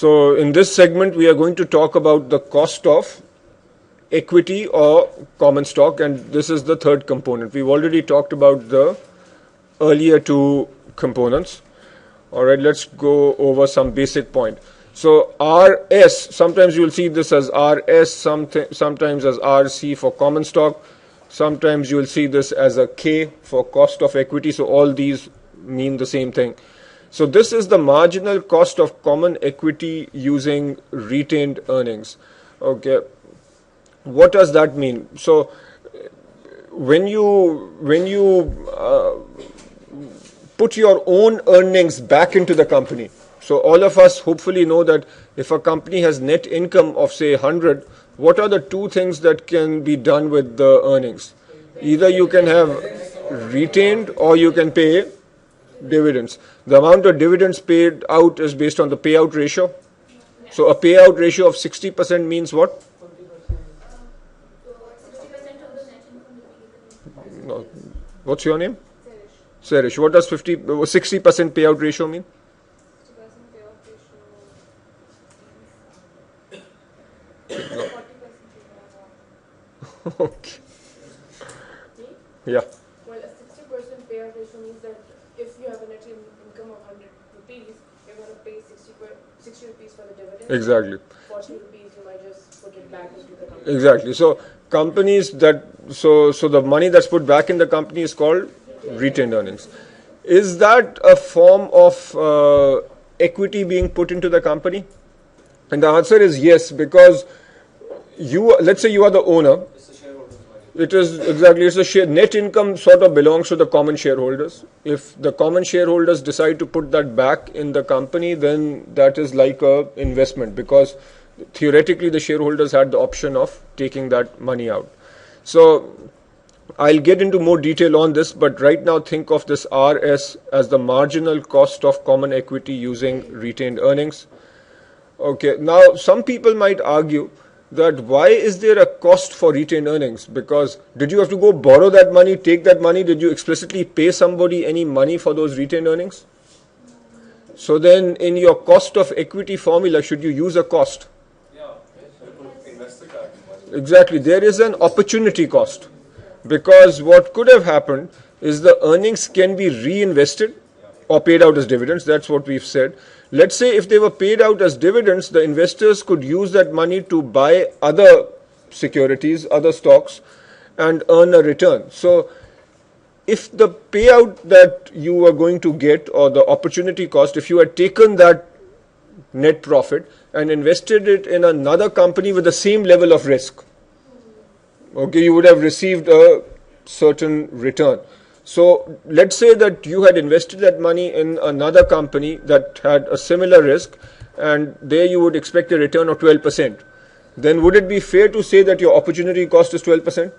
So in this segment, we are going to talk about the cost of equity or common stock, and this is the third component. We've already talked about the earlier two components. All right, let's go over some basic point. So RS, sometimes you'll see this as RS, sometimes as RC for common stock, sometimes you'll see this as a K for cost of equity. So all these mean the same thing. So this is the marginal cost of common equity using retained earnings. Okay, what does that mean? So when you put your own earnings back into the company, so all of us hopefully know that if a company has net income of say 100, what are the two things that can be done with the earnings? Either you can have retained or you can pay dividends. The amount of dividends paid out is based on the payout ratio. So a payout ratio of 60% means what? 60% No. What's your name? Serish. What does 60% payout ratio mean? 60% payout ratio means 40%. Okay. Yeah. Well, a 60% payout ratio means that if you have a net income of 100 rupees, you're going to pay 60 rupees for the dividend. Exactly. 40 rupees you might just put it back into the company. Exactly. So companies that so the money that's put back in the company is called retained earnings. Is that a form of equity being put into the company? And the answer is yes, because let's say you are the owner. It is exactly, it's a share. Net income sort of belongs to the common shareholders. If the common shareholders decide to put that back in the company, then that is like a investment, because theoretically the shareholders had the option of taking that money out. So I'll get into more detail on this, but right now think of this RS as the marginal cost of common equity using retained earnings. Okay, now some people might argue that why is there a cost for retained earnings? Because did you have to go borrow that money, take that money? Did you explicitly pay somebody any money for those retained earnings? So then in your cost of equity formula, should you use a cost? Exactly, there is an opportunity cost, because what could have happened is the earnings can be reinvested or paid out as dividends. That's what we've said. Let's say if they were paid out as dividends, the investors could use that money to buy other securities, other stocks, and earn a return. So if the payout that you were going to get, or the opportunity cost, if you had taken that net profit and invested it in another company with the same level of risk, okay, you would have received a certain return. So let's say that you had invested that money in another company that had a similar risk, and there you would expect a return of 12%. Then would it be fair to say that your opportunity cost is 12%?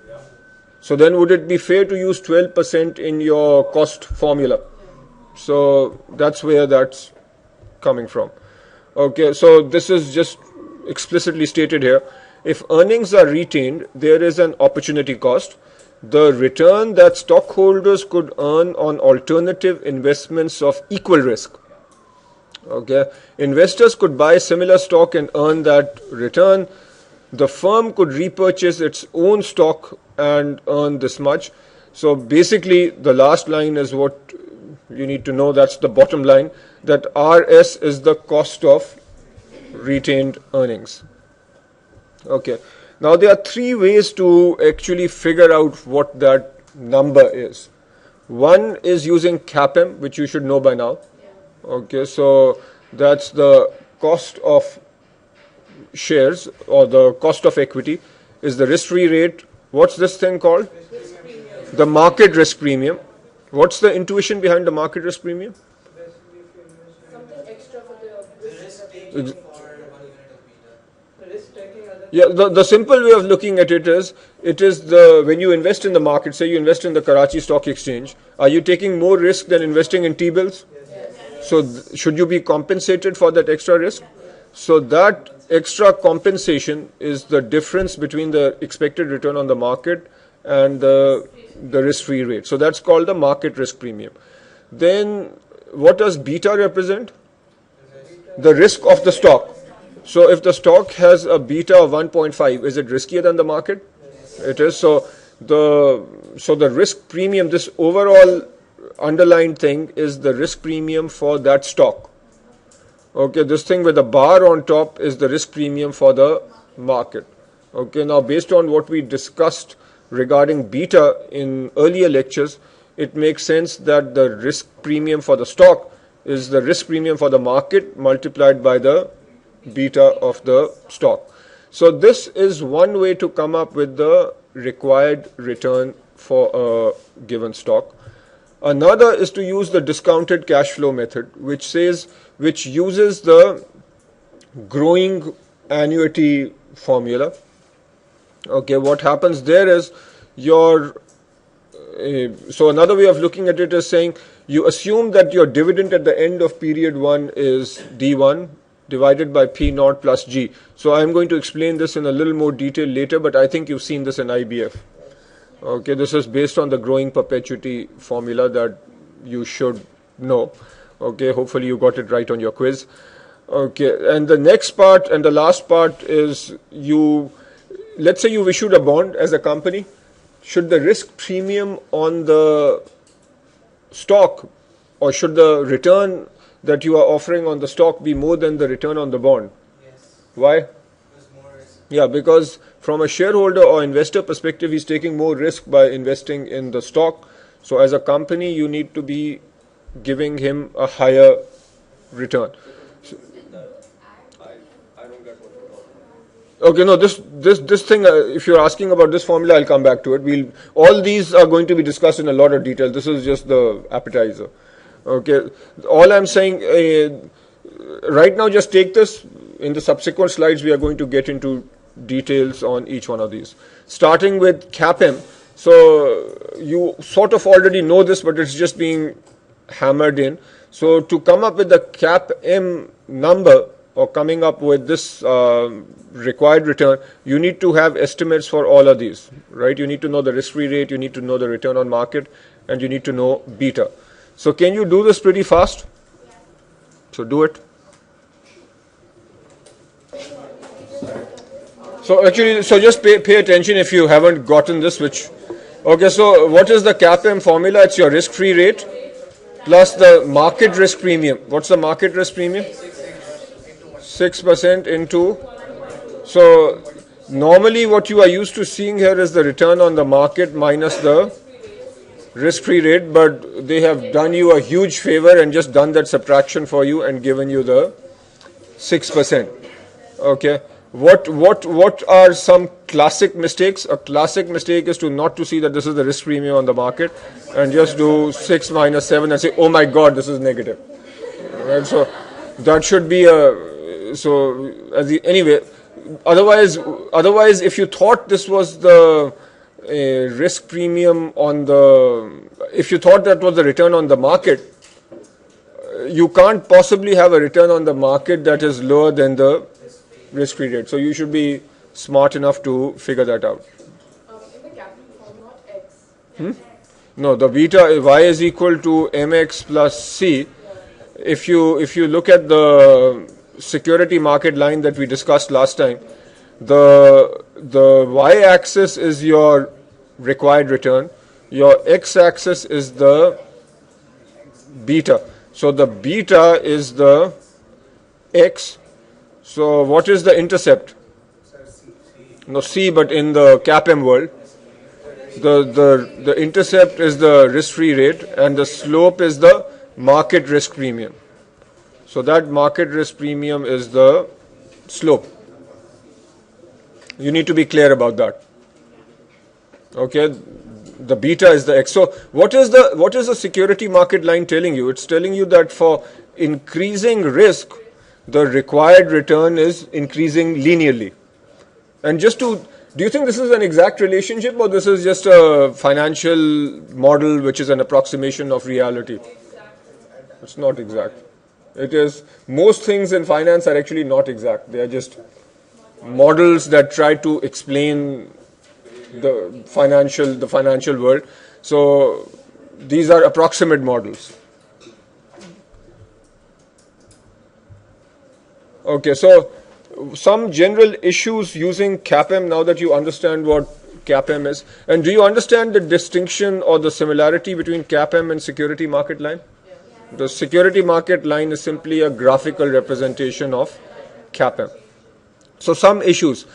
Yeah. So then would it be fair to use 12% in your cost formula? So that's where that's coming from. Okay, so this is just explicitly stated here. If earnings are retained, there is an opportunity cost. The return that stockholders could earn on alternative investments of equal risk. Okay, investors could buy similar stock and earn that return. The firm could repurchase its own stock and earn this much. So basically, the last line is what you need to know. That's the bottom line, that RS is the cost of retained earnings. Okay. Now there are three ways to actually figure out what that number is. One is using CAPM, which you should know by now. Okay, so that's the cost of shares, or the cost of equity, is the risk-free rate. What's this thing called? The market risk premium. What's the intuition behind the market risk premium? Something extra for the risk. Yeah, the simple way of looking at it is when you invest in the market, say you invest in the Karachi Stock Exchange, are you taking more risk than investing in T-bills? Yes. So should you be compensated for that extra risk? So that extra compensation is the difference between the expected return on the market and the risk-free rate. So that's called the market risk premium. Then what does beta represent? the risk of the stock. So if the stock has a beta of 1.5, is it riskier than the market? It is. So the risk premium, this overall underlying thing is the risk premium for that stock. Okay, this thing with a bar on top is the risk premium for the market. Okay, now based on what we discussed regarding beta in earlier lectures, it makes sense that the risk premium for the stock is the risk premium for the market multiplied by the beta of the stock. So this is one way to come up with the required return for a given stock. Another is to use the discounted cash flow method, which uses the growing annuity formula. Okay, what happens there is so another way of looking at it is saying you assume that your dividend at the end of period 1 is D1 divided by P naught plus G. So I'm going to explain this in a little more detail later, but I think you've seen this in IBF. Okay, this is based on the growing perpetuity formula that you should know. Okay, hopefully you got it right on your quiz. Okay, and the next part and the last part is let's say you've issued a bond as a company. Should the risk premium on the stock, or should the return that you are offering on the stock be more than the return on the bond? Yes. Why? There's more risk. Yeah, because from a shareholder or investor perspective, he's taking more risk by investing in the stock. So as a company, you need to be giving him a higher return. I don't get what you're talking about. Okay, no, this thing, if you're asking about this formula, I'll come back to it. All these are going to be discussed in a lot of detail. This is just the appetizer. Okay, all I'm saying, right now just take this. In the subsequent slides, we are going to get into details on each one of these. Starting with CAPM. So you sort of already know this, but it's just being hammered in. So to come up with the CAPM number, or coming up with this required return, you need to have estimates for all of these, right? You need to know the risk-free rate, you need to know the return on market, and you need to know beta. So can you do this pretty fast? So do it. So actually, so just pay attention if you haven't gotten this, okay, so what is the CAPM formula? It's your risk-free rate plus the market risk premium. What's the market risk premium? 6% into, so normally what you are used to seeing here is the return on the market minus the risk-free rate, but they have done you a huge favor and just done that subtraction for you and given you the 6%. Okay. What are some classic mistakes? A classic mistake is not to see that this is the risk premium on the market and just do 6 minus 7 and say, oh my God, this is negative. Right? So that should be anyway. Otherwise, if you thought this was the risk premium if you thought that was the return on the market, you can't possibly have a return on the market that is lower than the risk-free rate. So you should be smart enough to figure that out. In the capital form, not X. No, the beta y is equal to mx plus c. If you look at the security market line that we discussed last time, the y-axis is your required return. Your x-axis is the beta. So the beta is the x. So what is the intercept? No, C, but in the CAPM world, the intercept is the risk-free rate and the slope is the market risk premium. So that market risk premium is the slope. You need to be clear about that. Okay, the beta is the x. So what is the security market line telling you? It's telling you that for increasing risk, the required return is increasing linearly. And do you think this is an exact relationship, or this is just a financial model which is an approximation of reality? It's not exact. It is, most things in finance are actually not exact. They are just models that try to explain the financial world. So these are approximate models. Okay, so some general issues using CAPM now that you understand what CAPM is. And do you understand the distinction or the similarity between CAPM and security market line? The security market line is simply a graphical representation of CAPM. So some issues.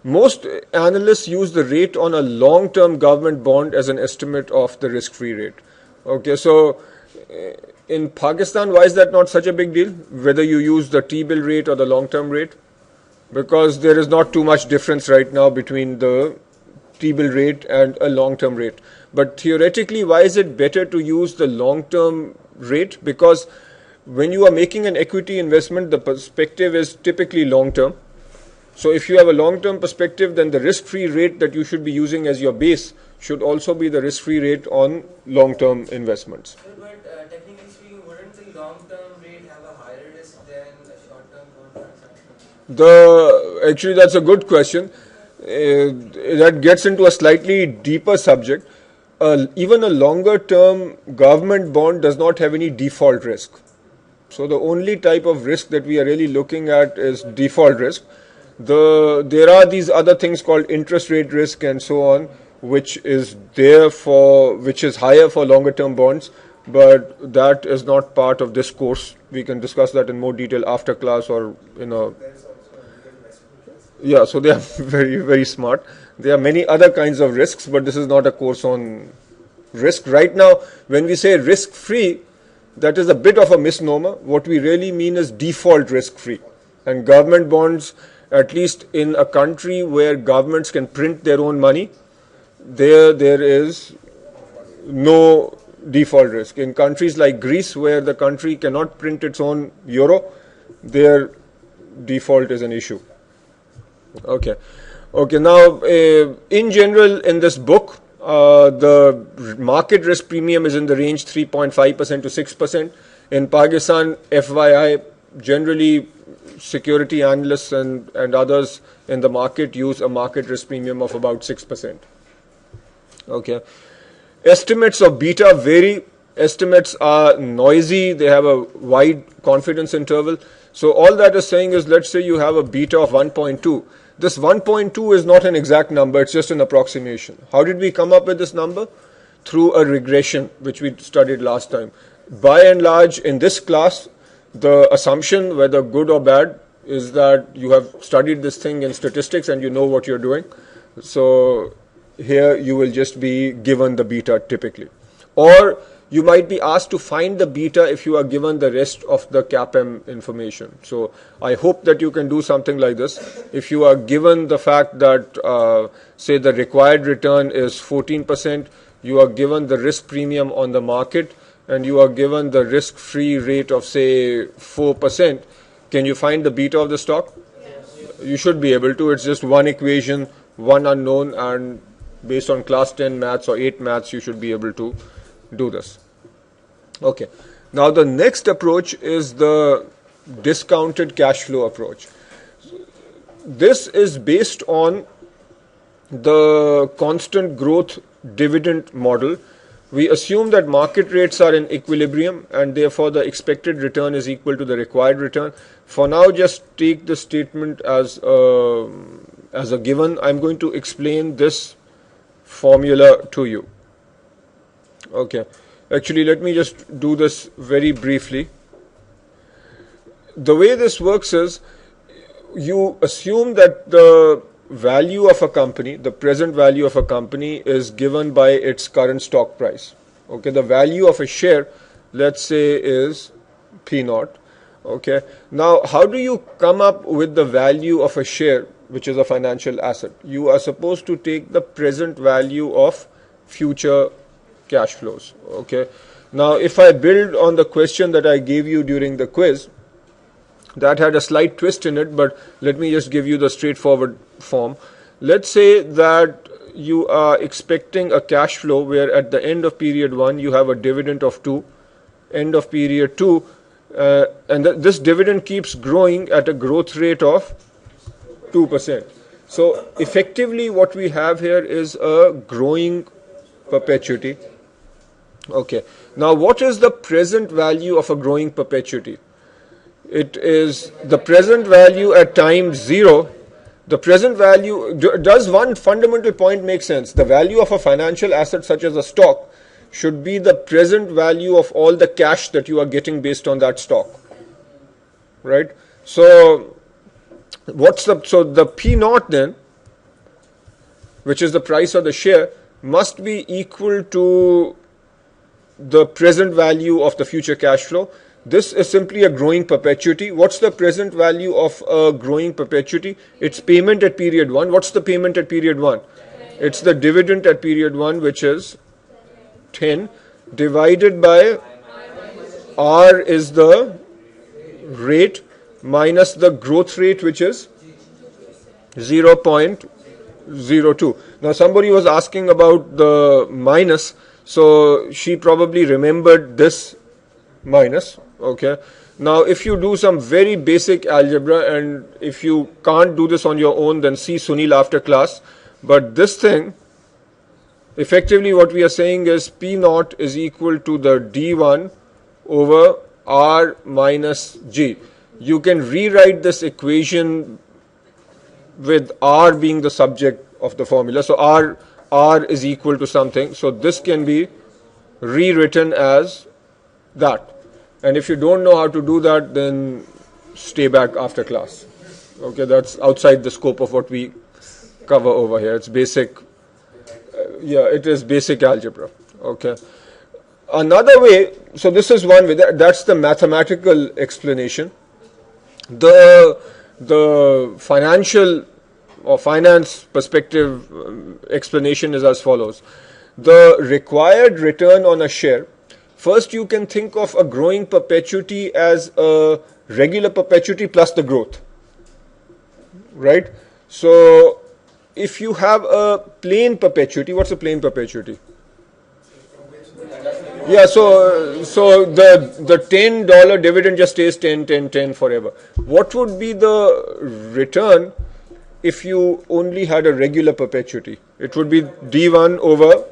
Most analysts use the rate on a long-term government bond as an estimate of the risk-free rate. Okay, so in Pakistan, why is that not such a big deal? Whether you use the T-bill rate or the long-term rate? Because there is not too much difference right now between the T-bill rate and a long-term rate. But theoretically, why is it better to use the long-term rate? Because when you are making an equity investment, the perspective is typically long-term. So if you have a long-term perspective, then the risk-free rate that you should be using as your base should also be the risk-free rate on long-term investments. But technically speaking, wouldn't the long-term rate have a higher risk than a short-term bond transaction? Actually, that's a good question. That gets into a slightly deeper subject. Even a longer-term government bond does not have any default risk. So the only type of risk that we are really looking at is default risk. There are these other things called interest rate risk and so on, which is higher for longer term bonds, but that is not part of this course. We can discuss that in more detail after class or yeah, so they are very, very smart. There are many other kinds of risks, but this is not a course on risk. Right now, when we say risk free, that is a bit of a misnomer. What we really mean is default risk free. And government bonds, at least in a country where governments can print their own money, there is no default risk. In countries like Greece, where the country cannot print its own euro, their default is an issue. Okay. Now, in general, in this book, the market risk premium is in the range 3.5% to 6%. In Pakistan, FYI, generally security analysts and others in the market use a market risk premium of about 6%. Okay. Estimates of beta vary. Estimates are noisy. They have a wide confidence interval. So all that is saying is, let's say you have a beta of 1.2. This 1.2 is not an exact number. It's just an approximation. How did we come up with this number? Through a regression, which we studied last time. By and large, in this class, the assumption, whether good or bad, is that you have studied this thing in statistics and you know what you're doing. So here you will just be given the beta typically. Or you might be asked to find the beta if you are given the rest of the CAPM information. So I hope that you can do something like this. If you are given the fact that, say, the required return is 14%, you are given the risk premium on the market, and you are given the risk-free rate of, say, 4%, can you find the beta of the stock? Yes. You should be able to. It's just one equation, one unknown, and based on class 10 maths or 8 maths, you should be able to do this. Okay. Now the next approach is the discounted cash flow approach. This is based on the constant growth dividend model. We assume that market rates are in equilibrium and therefore the expected return is equal to the required return. For now, just take the statement as a given. I'm going to explain this formula to you. Okay. Actually, let me just do this very briefly. The way this works is, you assume that the value of a company, the present value of a company, is given by its current stock price. Okay, the value of a share, let's say, is P0. Okay, now how do you come up with the value of a share, which is a financial asset? You are supposed to take the present value of future cash flows. Okay, now if I build on the question that I gave you during the quiz, that had a slight twist in it, but let me just give you the straightforward form. Let's say that you are expecting a cash flow where at the end of period 1 you have a dividend of 2, end of period 2, and this dividend keeps growing at a growth rate of 2%. So effectively what we have here is a growing perpetuity. Okay. Now what is the present value of a growing perpetuity? it is the present value at time 0. The present value, does one fundamental point make sense? The value of a financial asset such as a stock should be the present value of all the cash that you are getting based on that stock, right? So the P naught then, which is the price of the share, must be equal to the present value of the future cash flow. This is simply a growing perpetuity. What's the present value of a growing perpetuity? It's payment at period 1. What's the payment at period 1? It's the dividend at period 1, which is 10, divided by R is the rate minus the growth rate, which is 0.02. Now somebody was asking about the minus, so she probably remembered this minus. Okay, now if you do some very basic algebra, and if you can't do this on your own, then see Sunil after class. But this thing, effectively what we are saying is P naught is equal to the D1 over R minus G. You can rewrite this equation with R being the subject of the formula. So R is equal to something. So this can be rewritten as that. And if you don't know how to do that, then stay back after class. Okay, that's outside the scope of what we cover over here. It's basic. It is basic algebra. Okay. Another way, so this is one way, that's the mathematical explanation. The financial or finance perspective explanation is as follows. The required return on a share, first you can think of a growing perpetuity as a regular perpetuity plus the growth, right? So if you have a plain perpetuity, what's a plain perpetuity? Yeah, so the $10 dividend just stays 10, 10, 10 forever. What would be the return if you only had a regular perpetuity? It would be D1 over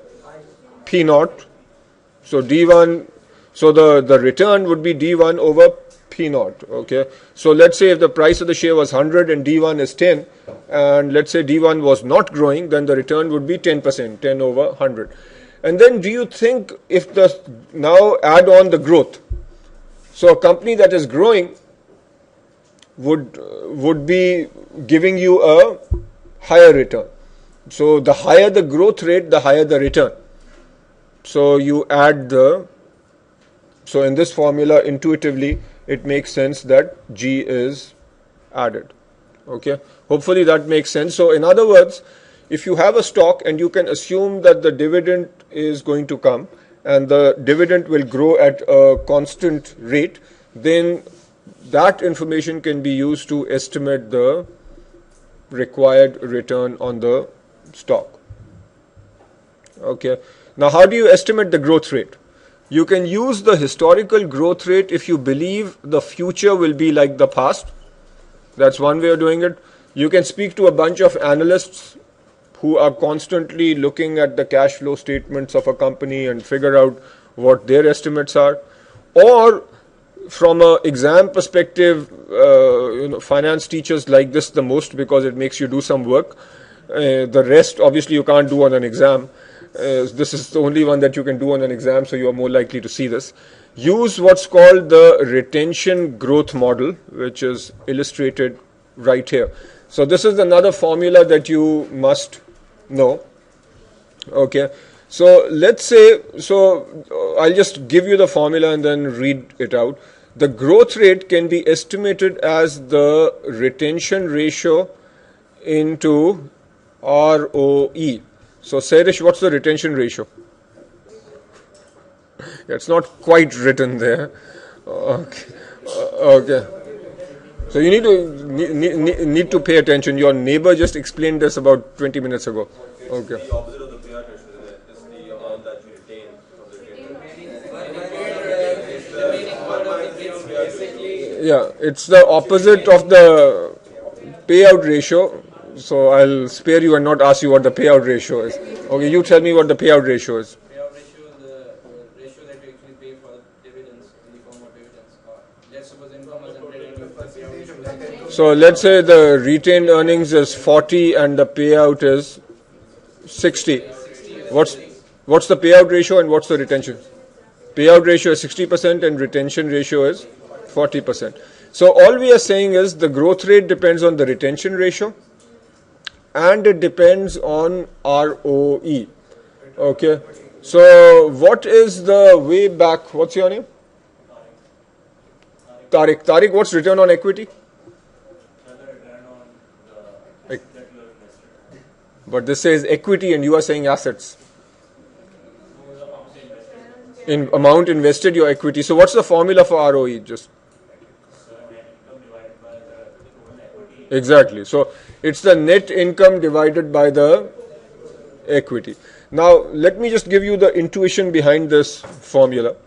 P naught. So D1, so the return would be D1 over P naught. Okay. So let's say if the price of the share was 100 and D1 is 10, and let's say D1 was not growing, then the return would be 10%, 10 over 100. And then do you think if now add on the growth, so a company that is growing would be giving you a higher return. So the higher the growth rate, the higher the return. So you add so in this formula intuitively it makes sense that G is added. Okay, hopefully that makes sense. So in other words, if you have a stock and you can assume that the dividend is going to come and the dividend will grow at a constant rate, then that information can be used to estimate the required return on the stock. Okay. Now, how do you estimate the growth rate? You can use the historical growth rate if you believe the future will be like the past. That's one way of doing it. You can speak to a bunch of analysts who are constantly looking at the cash flow statements of a company and figure out what their estimates are. Or from an exam perspective, finance teachers like this the most because it makes you do some work. The rest, obviously, you can't do on an exam. This is the only one that you can do on an exam, so you are more likely to see this. Use what's called the retention growth model, which is illustrated right here. So this is another formula that you must know. Okay. So let's say, I'll just give you the formula and then read it out. The growth rate can be estimated as the retention ratio into ROE. So Sairish, what's the retention ratio? It's not quite written there. Okay. Okay. So you need to pay attention. Your neighbor just explained this about 20 minutes ago. Okay. The opposite of the payout ratio, is the amount that you retain from the retained. Yeah, it's the opposite of the payout ratio. So I'll spare you and not ask you what the payout ratio is. Okay, you tell me what the payout ratio is. Payout ratio is the ratio that you actually pay for dividends in the form of dividends. Let's suppose income was 100 and So let's say the retained earnings is 40 and the payout is 60. What's the payout ratio and what's the retention? Payout ratio is 60% and retention ratio is 40%. So all we are saying is the growth rate depends on the retention ratio and it depends on ROE. Okay. So what is the way back? What's your name? Tariq. Tariq, what's return on equity? But this says equity and you are saying assets. In amount invested, your equity. So what's the formula for ROE? Just exactly. So it's the net income divided by the equity. Now let me just give you the intuition behind this formula.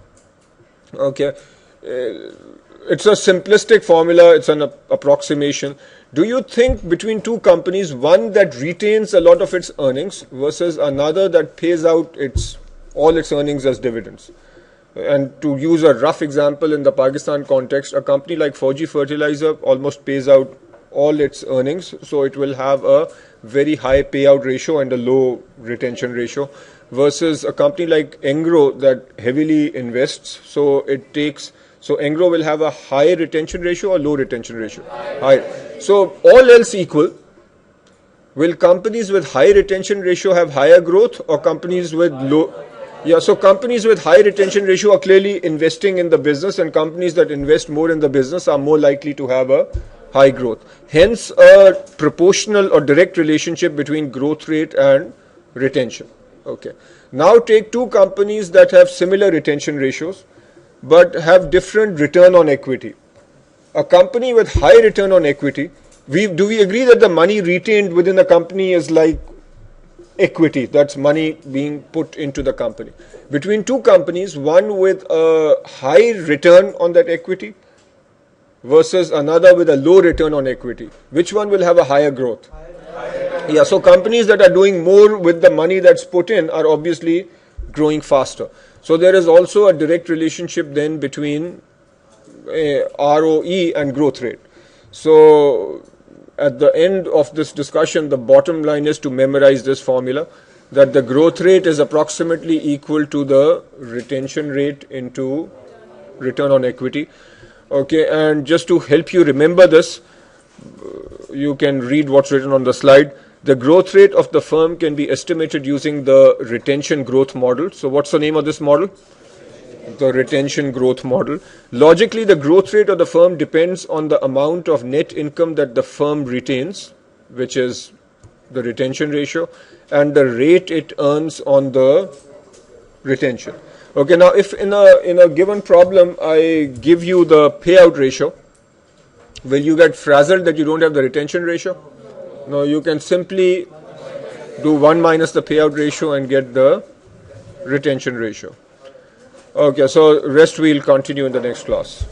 Okay. It's a simplistic formula, it's an approximation. Do you think between two companies, one that retains a lot of its earnings versus another that pays out all its earnings as dividends? And to use a rough example in the Pakistan context, a company like Fauji Fertilizer almost pays out all its earnings, so it will have a very high payout ratio and a low retention ratio, versus a company like Engro that heavily invests, so Engro will have a high retention ratio or low retention ratio? High. So all else equal, will companies with high retention ratio have higher growth or companies with low? Yeah, so companies with high retention ratio are clearly investing in the business, and companies that invest more in the business are more likely to have a high growth. Hence a proportional or direct relationship between growth rate and retention. Okay. Now take two companies that have similar retention ratios but have different return on equity. A company with high return on equity, do we agree that the money retained within the company is like equity? That's money being put into the company. Between two companies, one with a high return on that equity versus another with a low return on equity, which one will have a higher growth? Yeah, so companies that are doing more with the money that's put in are obviously growing faster. So there is also a direct relationship then between ROE and growth rate. So at the end of this discussion, the bottom line is to memorize this formula, that the growth rate is approximately equal to the retention rate into return on equity. Okay, and just to help you remember this, you can read what's written on the slide. The growth rate of the firm can be estimated using the retention growth model. So what's the name of this model? The retention growth model. Logically, the growth rate of the firm depends on the amount of net income that the firm retains, which is the retention ratio, and the rate it earns on the retention. Okay, now if in a given problem I give you the payout ratio, will you get frazzled that you don't have the retention ratio? No, you can simply do 1 minus the payout ratio and get the retention ratio. Okay, so rest we'll continue in the next class.